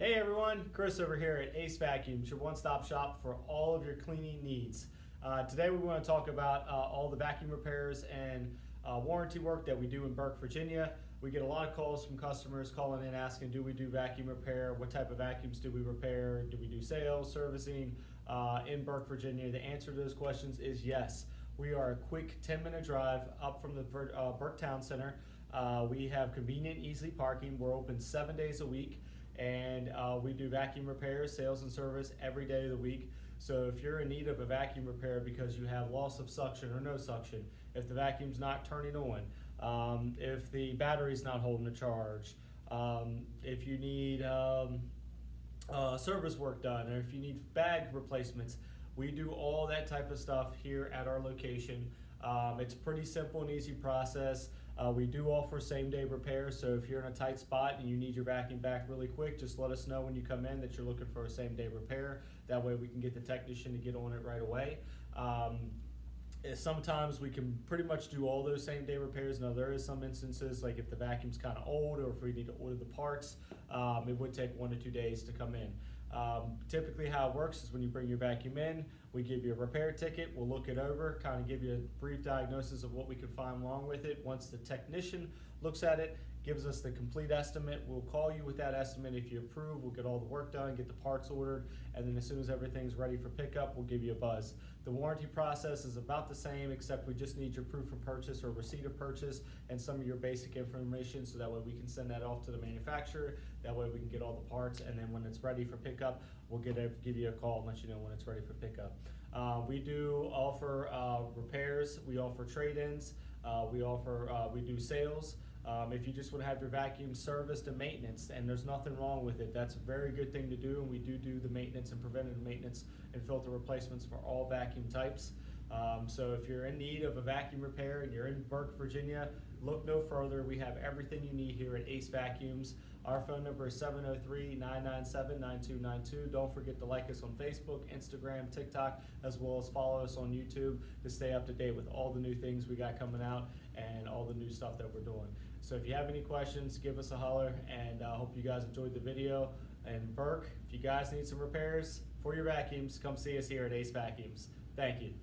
Hey everyone, Chris over here at Ace Vacuums, your one-stop shop for all of your cleaning needs. Today we want to talk about all the vacuum repairs and warranty work that we do in Burke, Virginia. We get a lot of calls from customers calling in asking, do we do vacuum repair? What type of vacuums do we repair? Do we do sales, servicing in Burke, Virginia? The answer to those questions is yes. We are a quick 10-minute drive up from the Burke Town Center. We have convenient, easy parking. We're open 7 days a week. And we do vacuum repairs, sales and service every day of the week. So if you're in need of a vacuum repair because you have loss of suction or no suction, if the vacuum's not turning on, if the battery's not holding a charge, if you need service work done, or if you need bag replacements, we do all that type of stuff here at our location. It's pretty simple and easy process. We do offer same-day repairs, so if you're in a tight spot and you need your vacuum back really quick, just let us know when you come in that you're looking for a same-day repair. That way we can get the technician to get on it right away. Sometimes we can pretty much do all those same-day repairs. Now there is some instances, like if the vacuum's kind of old or if we need to order the parts, it would take 1 to 2 days to come in. Typically how it works is when you bring your vacuum in, we give you a repair ticket, we'll look it over, kind of give you a brief diagnosis of what we can find wrong with it. Once the technician looks at it, gives us the complete estimate, we'll call you with that estimate. If you approve, we'll get all the work done, get the parts ordered, and then as soon as everything's ready for pickup, we'll give you a buzz. The warranty process is about the same, except we just need your proof of purchase or receipt of purchase and some of your basic information, so that way we can send that off to the manufacturer. That way we can get all the parts, and then when it's ready for pickup, we'll give you a call and let you know when it's ready for pickup. We do offer repairs, we offer trade-ins, we do sales. If you just want to have your vacuum serviced and maintenance and there's nothing wrong with it, that's a very good thing to do, and we do the maintenance and preventative maintenance and filter replacements for all vacuum types. So if you're in need of a vacuum repair and you're in Burke, Virginia, look no further. We have everything you need here at Ace Vacuums. Our phone number is 703-997-9292. Don't forget to like us on Facebook, Instagram, TikTok, as well as follow us on YouTube to stay up to date with all the new things we got coming out and all the new stuff that we're doing. So if you have any questions, give us a holler, and I hope you guys enjoyed the video. And Burke, if you guys need some repairs for your vacuums, come see us here at Ace Vacuums. Thank you.